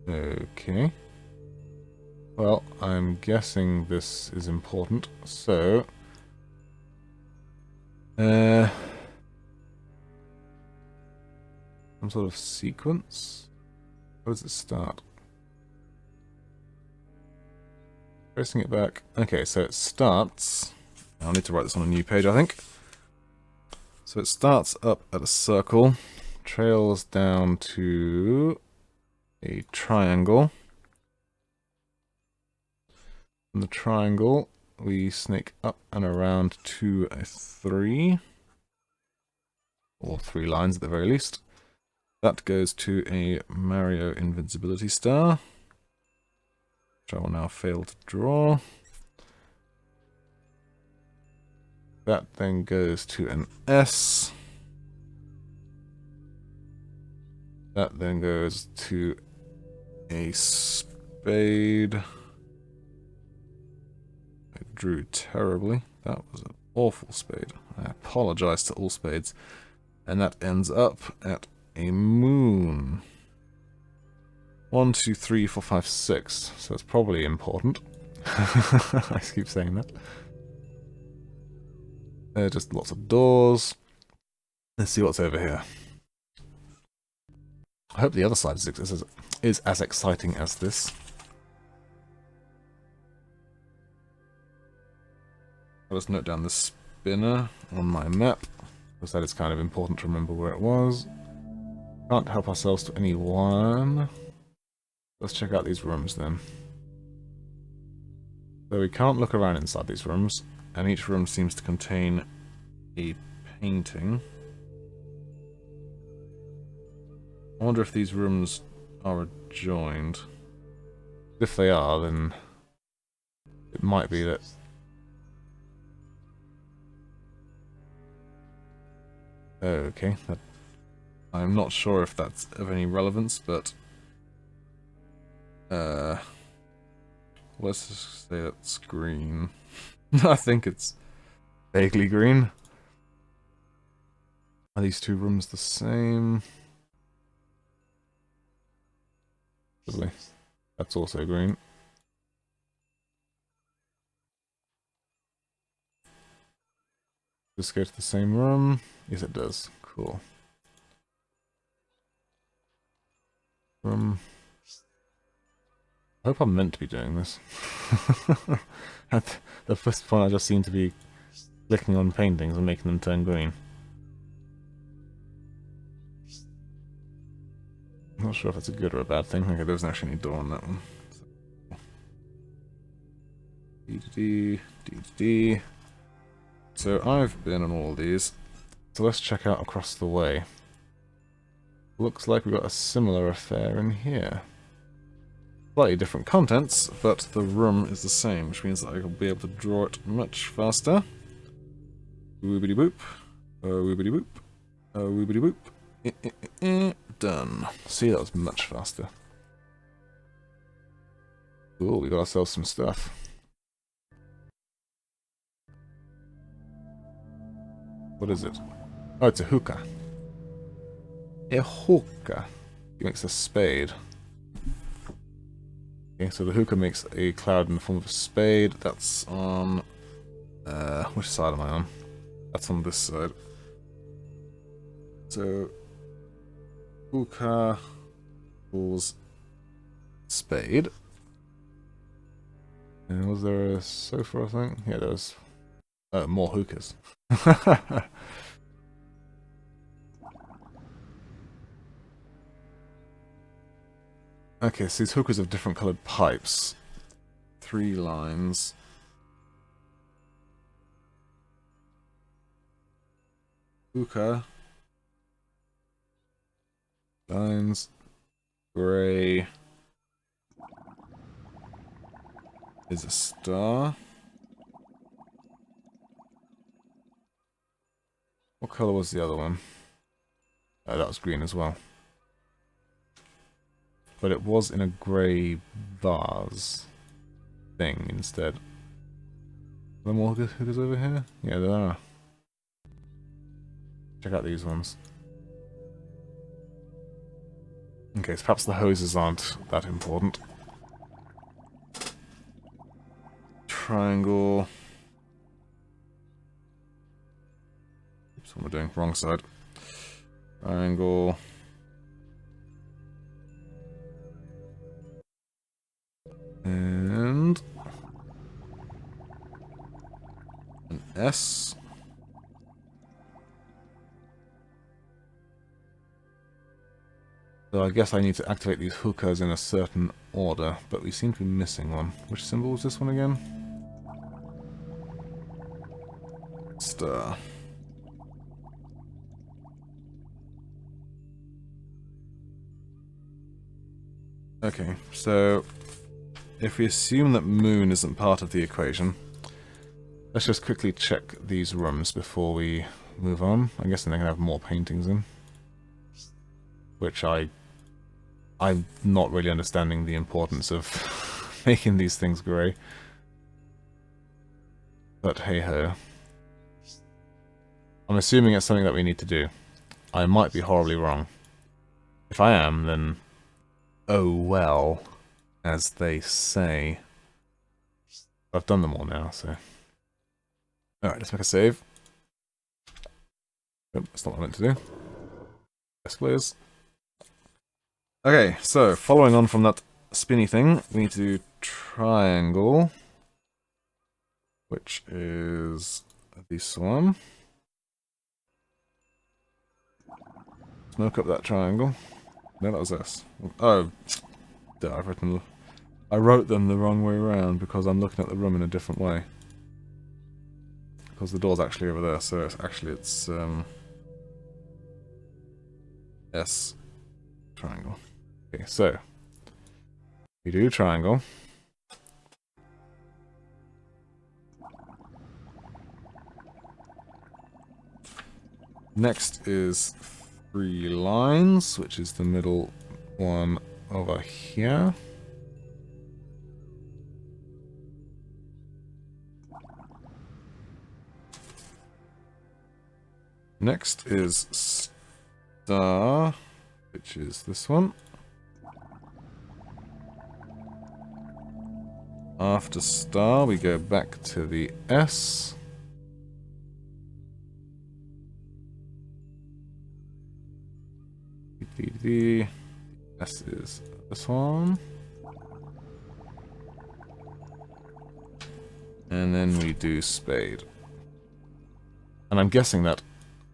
Okay. Well, I'm guessing this is important, so... some sort of sequence? How does it start? Tracing it back. Okay, so it starts... I'll need to write this on a new page, I think. So it starts up at a circle, trails down to a triangle. From the triangle, we snake up and around to a 3. Or 3 lines at the very least. That goes to a Mario invincibility star, which I will now fail to draw. That then goes to an S. That then goes to a spade. I drew terribly. That was an awful spade. I apologize to all spades. And that ends up at a moon. 1, 2, 3, 4, 5, 6. So it's probably important. I keep saying that. Just lots of doors. Let's see what's over here. I hope the other side is as exciting as this. I'll just note down the spinner on my map, because that is kind of important to remember where it was. Can't help ourselves to any one. Let's check out these rooms then. So we can't look around inside these rooms, and each room seems to contain a painting. I wonder if these rooms are adjoined. If they are, then it might be that... Okay, I'm not sure if that's of any relevance, but... let's just say that's green. I think it's vaguely green. Are these 2 rooms the same? Lovely. That's also green. Just go to the same room. Yes, it does. Cool. I hope I'm meant to be doing this. At the first point, I just seem to be clicking on paintings and making them turn green. I'm not sure if that's a good or a bad thing. Okay, there wasn't actually any door on that one. D. So I've been on all these. So let's check out across the way. Looks like we've got a similar affair in here. Slightly different contents, but the room is the same, which means that I will be able to draw it much faster. Woobity boop. Woobity boop. Woobity boop. Done. See, that was much faster. Cool, we got ourselves some stuff. What is it? Oh, it's a hookah. A hookah. He makes a spade. Okay, so the hookah makes a cloud in the form of a spade. That's on... which side am I on? That's on this side. So... hookah equals spade. And was there a sofa, I think? Yeah, there was... more hookahs. Okay, so these hookahs have different coloured pipes. 3 lines. Hookah. Lines. Grey. Is a star. What colour was the other one? Oh, that was green as well. But it was in a grey vase thing instead. there more hookahs over here? Yeah, there are. Check out these ones. Okay, so perhaps the hoses aren't that important. Triangle. Oops, what am I doing? Wrong side. Triangle. And an S. So I guess I need to activate these hookahs in a certain order, but we seem to be missing one. Which symbol was this one again? Star. Okay, so if we assume that moon isn't part of the equation, let's just quickly check these rooms before we move on. I'm guessing they're going to have more paintings in. Which I'm not really understanding the importance of making these things grey. But hey-ho. I'm assuming it's something that we need to do. I might be horribly wrong. If I am, then oh well, as they say. I've done them all now, so... Alright, let's make a save. Oh, that's not what I meant to do. Escalators. Okay, so, following on from that spinny thing, we need to do triangle, which is this one. Smoke up that triangle. No, that was this. Oh, duh, I wrote them the wrong way around because I'm looking at the room in a different way. Because the door's actually over there, so it's S triangle. Okay, so we do triangle. Next is 3 lines, which is the middle one over here. Next is star, which is this one. After star, we go back to the S. The S is this one. And then we do spade. And I'm guessing that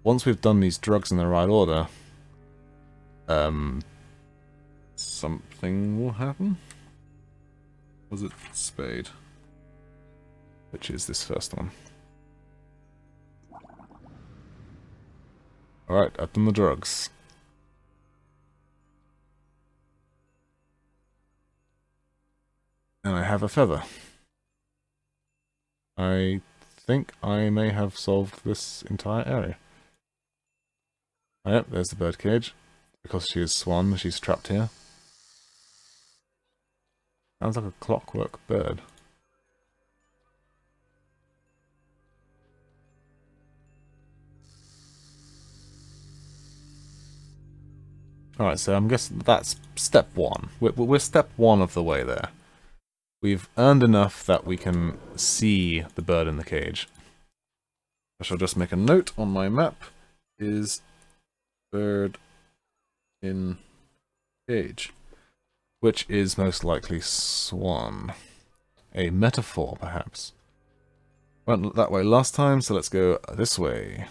once we've done these drugs in the right order, something will happen. Was it spade? Which is this first one. Alright, I've done the drugs. And I have a feather. I think I may have solved this entire area. Oh, yep, there's the birdcage. Because she is swan, she's trapped here. Sounds like a clockwork bird. Alright, so I'm guessing that's step 1. We're step 1 of the way there. We've earned enough that we can see the bird in the cage. I shall just make a note on my map, is bird in cage. Which is most likely swan. A metaphor, perhaps. Went that way last time, so let's go this way.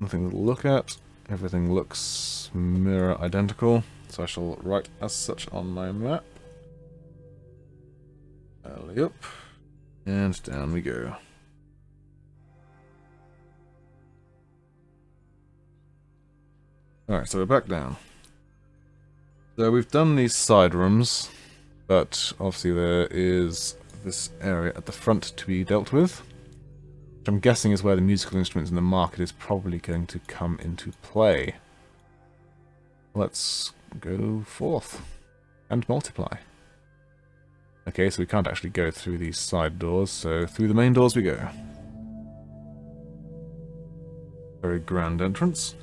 Nothing to look at. Everything looks mirror identical. So I shall write as such on my map. Alley up. And down we go. Alright, so we're back down. So we've done these side rooms, but obviously there is this area at the front to be dealt with. Which I'm guessing is where the musical instruments in the market is probably going to come into play. Let's go forth and multiply. Okay, so we can't actually go through these side doors, so through the main doors we go. Very grand entrance.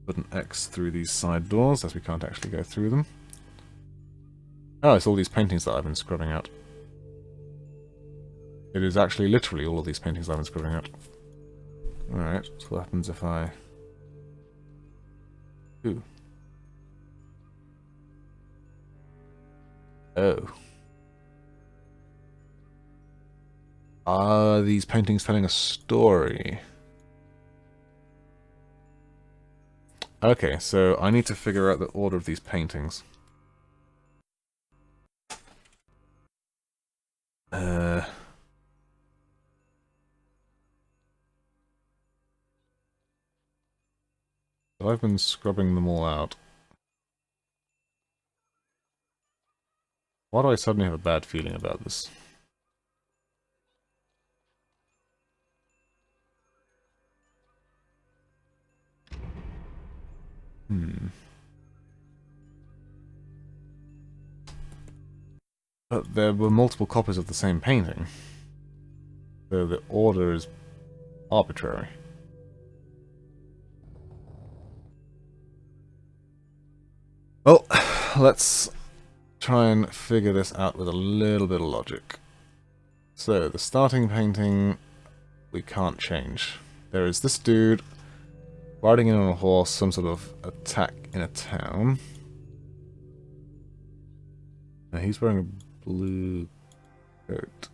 Put an X through these side doors, as we can't actually go through them. Oh, it's all these paintings that I've been scrubbing out. It is actually literally all of these paintings I've been scrubbing out. Alright, so what happens if I... Ooh. Oh. Are these paintings telling a story? Okay, so I need to figure out the order of these paintings. So I've been scrubbing them all out. Why do I suddenly have a bad feeling about this? But there were multiple copies of the same painting. So the order is arbitrary. Well, let's try and figure this out with a little bit of logic. So, the starting painting we can't change. There is this dude riding in on a horse, some sort of attack in a town. Now he's wearing a blue coat.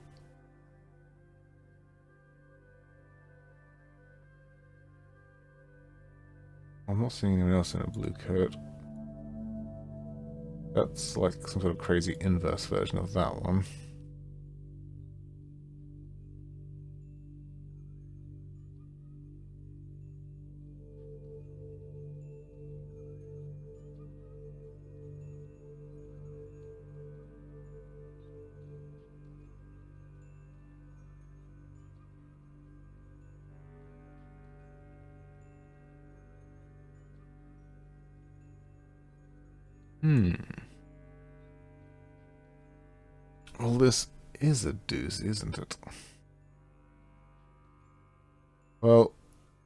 I'm not seeing anyone else in a blue coat. That's like some sort of crazy inverse version of that one. Well, this is a doozy, isn't it? Well,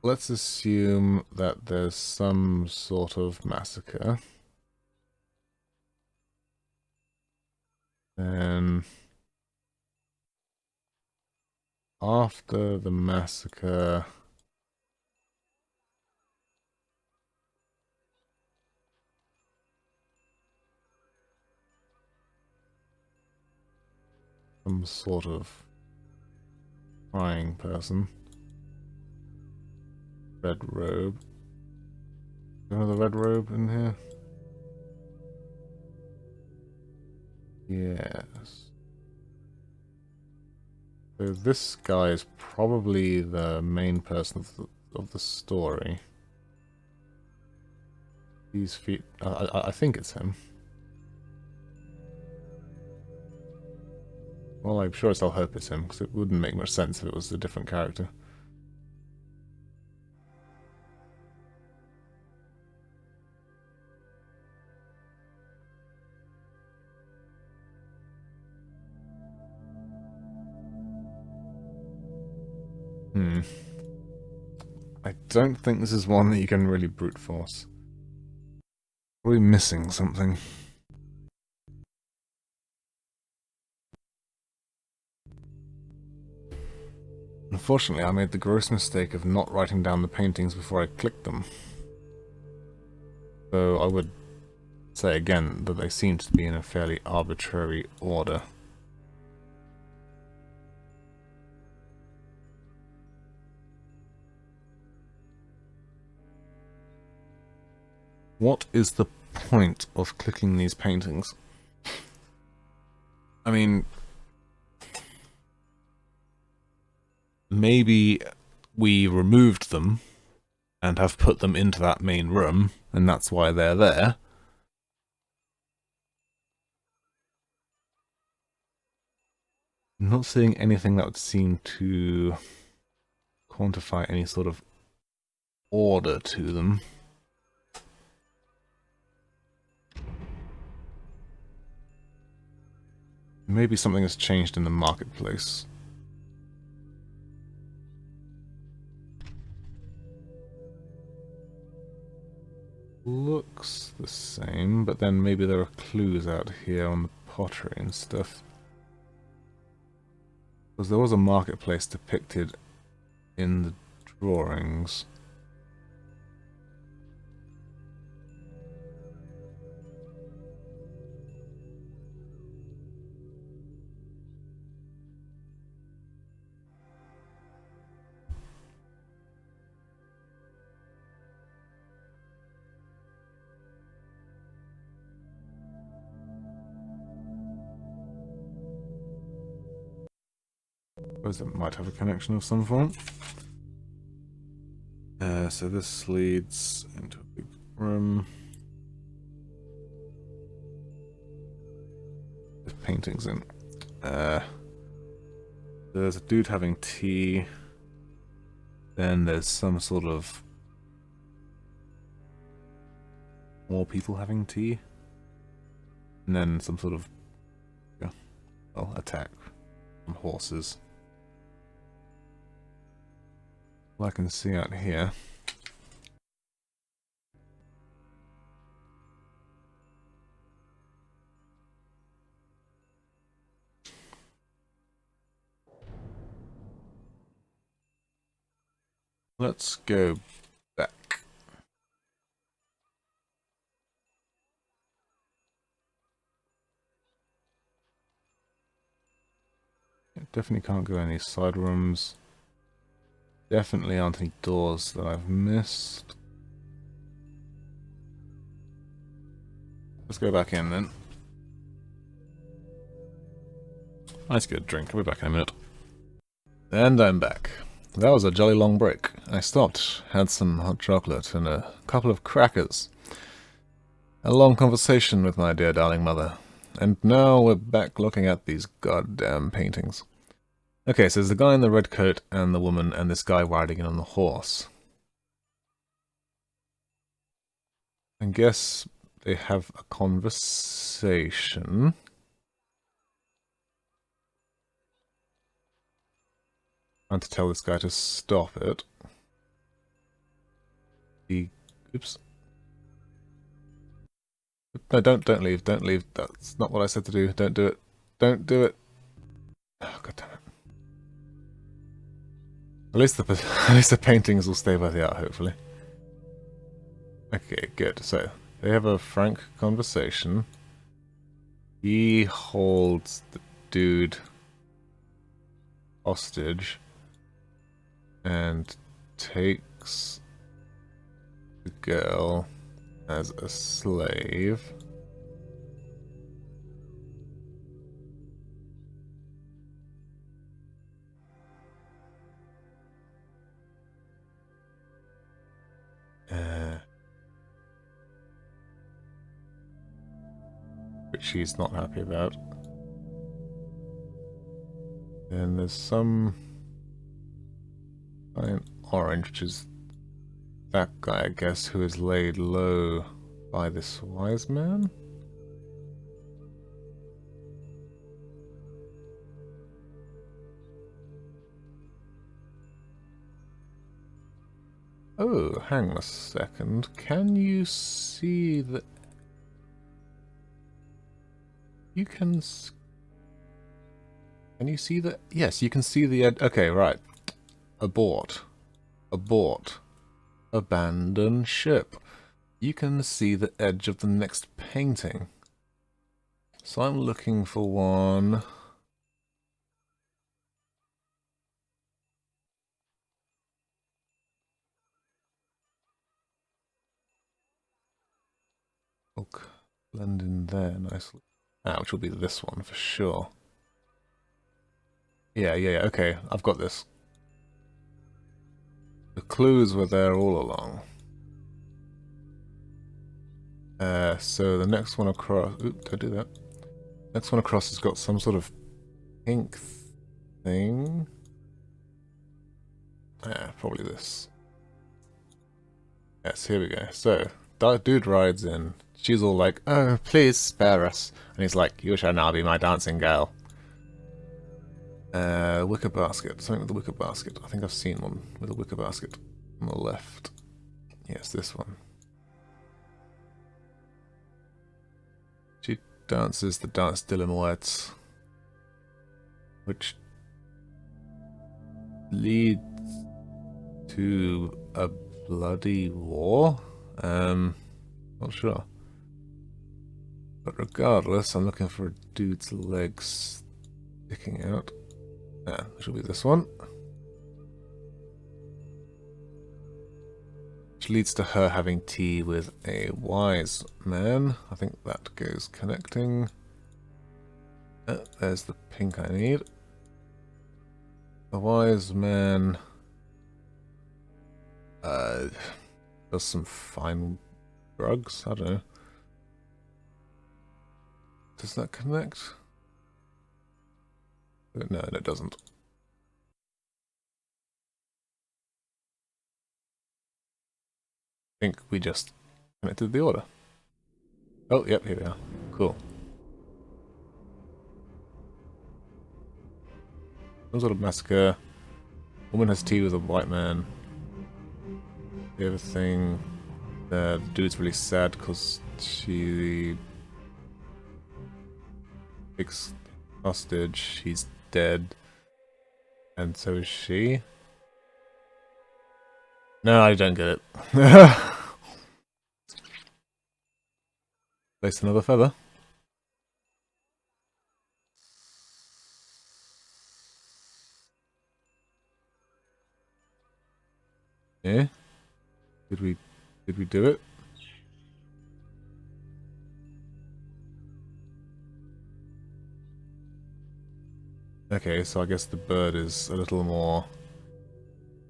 let's assume that there's some sort of massacre. And after the massacre... some sort of crying person. Red robe. Another red robe in here? Yes. So this guy is probably the main person of the story. These feet... I think it's him. Well, I'm sure I'll hope it's him, because it wouldn't make much sense if it was a different character. I don't think this is one that you can really brute force. Probably missing something. Unfortunately, I made the gross mistake of not writing down the paintings before I clicked them. So I would say again that they seem to be in a fairly arbitrary order. What is the point of clicking these paintings? I mean, maybe we removed them and have put them into that main room, and that's why they're there. I'm not seeing anything that would seem to quantify any sort of order to them. Maybe something has changed in the marketplace. Looks the same, but then maybe there are clues out here on the pottery and stuff. Because there was a marketplace depicted in the drawings. Suppose it might have a connection of some form. So this leads into a big room. There's paintings in. There's a dude having tea. Then there's some sort of more people having tea. And then some sort of attack from horses. All I can see out here. Let's go back. Definitely can't go any side rooms. Definitely aren't any doors that I've missed. Let's go back in then. Nice good drink. I'll be back in a minute. And I'm back. That was a jolly long break. I stopped, had some hot chocolate and a couple of crackers. A long conversation with my dear darling mother. And now we're back looking at these goddamn paintings. Okay, so there's the guy in the red coat and the woman and this guy riding in on the horse. I guess they have a conversation. Trying to tell this guy to stop it. Oops. No, don't leave, don't leave. That's not what I said to do. Don't do it. Don't do it. Oh, God damn it. At least the paintings will stay by the art, hopefully. Okay, good. So they have a frank conversation. He holds the dude hostage and takes the girl as a slave. Which she's not happy about. And there's some guy in orange, which is that guy, I guess, who is laid low by this wise man. Oh, hang a second. Can you see the... You can... Can you see the... Yes, you can see the... Okay, right. Abort. Abort. Abandon ship. You can see the edge of the next painting. So I'm looking for one... Look, blend in there nicely. Ah, which will be this one for sure. Yeah, okay, I've got this. The clues were there all along. So the next one across... Oop, don't do that. Next one across has got some sort of pink thing. Yeah, probably this. Yes, here we go. So, that dude rides in. She's all like, "Oh, please spare us." And he's like, "You shall now be my dancing girl." Wicker basket. Something with a wicker basket. I think I've seen one with a wicker basket on the left. Yes, this one. She dances the dance de la muerte, which leads to a bloody war? Not sure. But regardless, I'm looking for a dude's legs sticking out. Yeah, it should be this one. Which leads to her having tea with a wise man. I think that goes connecting. There's the pink I need. The wise man does some fine drugs. I don't know. Does that connect? No, it doesn't. I think we just connected the order. Oh, yep, here we are. Cool. Some sort of massacre. Woman has tea with a white man. The other thing, the dude's really sad because she takes hostage. He's dead, and so is she. No, I don't get it. Place another feather. Yeah. Did we do it? Okay, so I guess the bird is a little more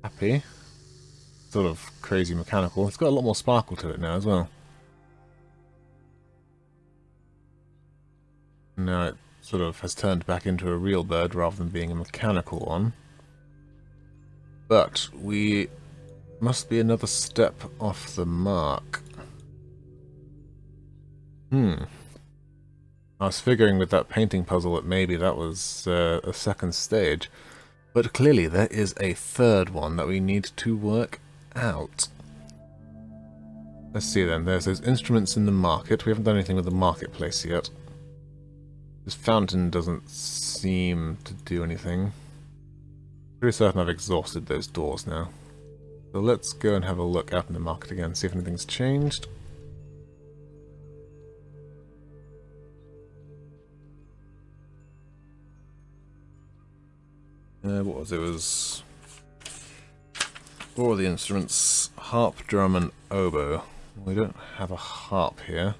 happy. Sort of crazy mechanical. It's got a lot more sparkle to it now as well. Now it sort of has turned back into a real bird rather than being a mechanical one. But we must be another step off the mark. I was figuring with that painting puzzle that maybe that was a second stage. But clearly there is a third one that we need to work out. Let's see then. There's those instruments in the market. We haven't done anything with the marketplace yet. This fountain doesn't seem to do anything. Pretty certain I've exhausted those doors now. So let's go and have a look out in the market again, see if anything's changed. What was it? It was... What were the instruments? Harp, drum, and oboe. We don't have a harp here.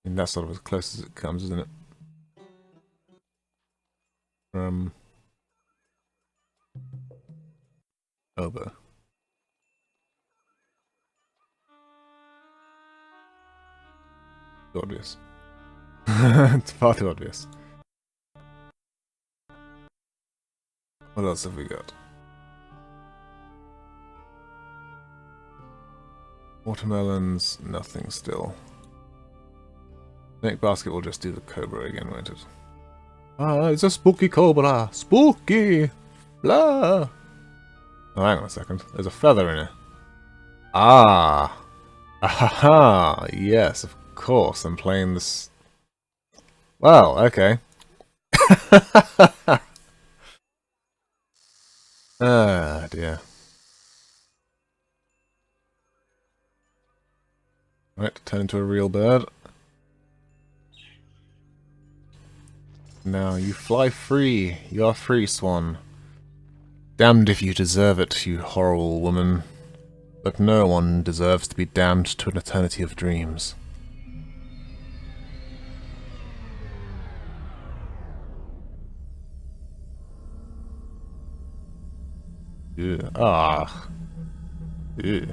I mean, that's sort of as close as it comes, isn't it? Oboe. Too obvious. It's far too obvious. What else have we got? Watermelons, nothing still. Snake basket will just do the cobra again, won't it? Ah, it's a spooky cobra! Spooky! Blah! Oh, hang on a second. There's a feather in it. Ah! Ahaha! Yes, of course. I'm playing this... Well, okay. Ah, dear. Right, turn into a real bird. Now you fly free. You are free, Swan. Damned if you deserve it, you horrible woman. But no one deserves to be damned to an eternity of dreams. Ew. Ah. Ew.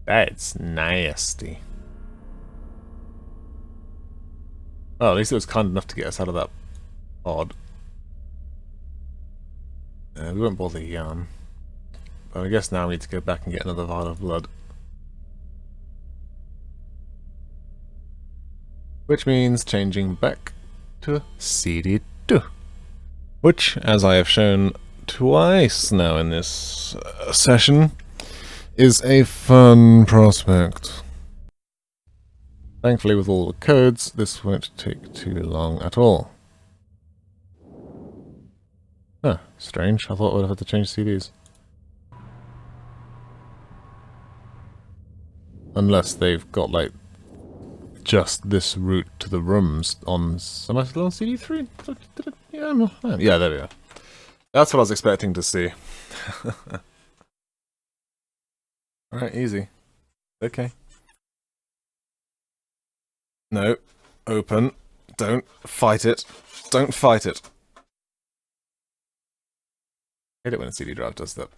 That's nasty. Oh, at least it was kind enough to get us out of that pod. We won't bother Jan. But I guess now we need to go back and get another vial of blood. Which means changing back to CD2. Which, as I have shown twice now in this session, is a fun prospect. Thankfully, with all the codes, this won't take too long at all. Huh, strange. I thought I would have had to change CDs. Unless they've got, like, just this route to the rooms on... Am I still on CD3? Yeah, there we are. That's what I was expecting to see. Alright, easy. Okay. No. Open. Don't fight it. Don't fight it. I hate it when a CD drive does that.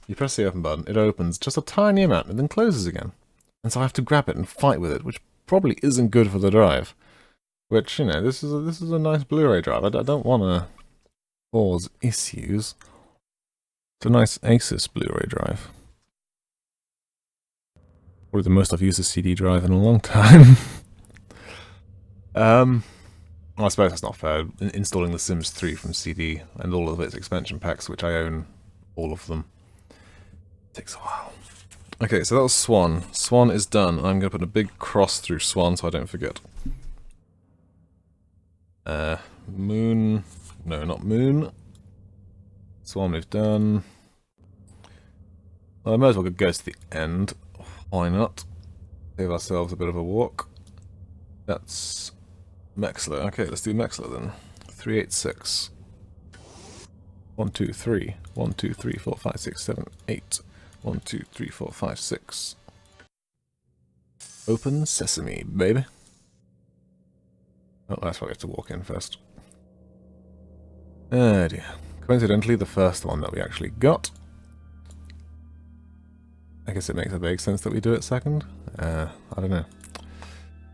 You press the open button, it opens just a tiny amount and then closes again. And so I have to grab it and fight with it, which probably isn't good for the drive. Which, you know, this is a nice Blu-ray drive. I don't want to cause issues. It's a nice Asus Blu-ray drive. Probably the most I've used a CD drive in a long time. I suppose that's not fair. Installing The Sims 3 from CD and all of its expansion packs, which I own all of them, takes a while. Okay, so that was Swan. Swan is done. I'm going to put a big cross through Swan so I don't forget. Moon. No, not Moon. Swan we've done. Well, I might as well go to the end. Why not? Save ourselves a bit of a walk. That's Mexler. Okay, let's do Mexler then. 386. 1, 2, 3. 1, 2, 3, 4, 5, 6, 7, 8. 1, 2, 3, 4, 5, 6. Open sesame, baby. Oh, that's why we have to walk in first. Oh dear. Coincidentally, the first one that we actually got. I guess it makes a vague sense that we do it second. I don't know.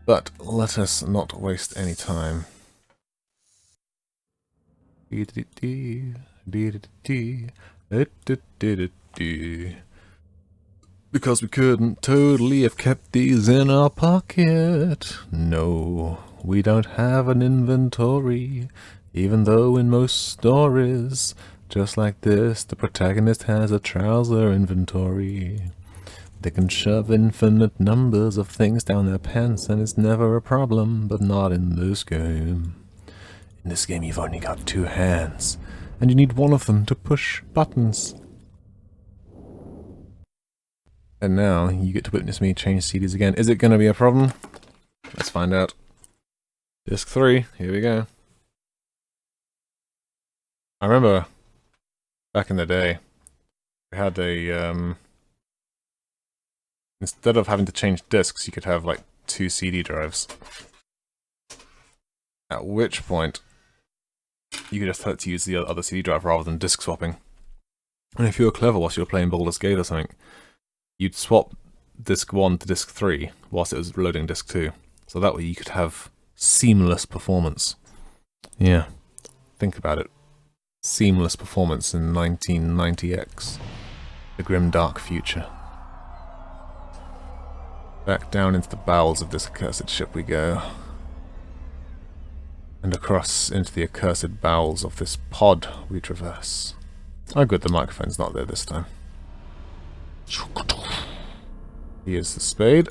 But let us not waste any time. Because we couldn't totally have kept these in our pocket. No, we don't have an inventory. Even though in most stories, just like this, the protagonist has a trouser inventory. They can shove infinite numbers of things down their pants and it's never a problem, but not in this game. In this game you've only got 2 hands, and you need one of them to push buttons. And now you get to witness me change CDs again. Is it going to be a problem? Let's find out. Disc 3, here we go. I remember back in the day, we had a, instead of having to change discs, you could have like 2 CD drives. At which point, you could just have to use the other CD drive rather than disc swapping. And if you were clever whilst you were playing Baldur's Gate or something, you'd swap disc 1 to disc 3 whilst it was loading disc 2. So that way you could have seamless performance. Yeah, think about it. Seamless performance in 1990X. The grim dark future. Back down into the bowels of this accursed ship we go. And across into the accursed bowels of this pod we traverse. Oh good, the microphone's not there this time. Here's the spade.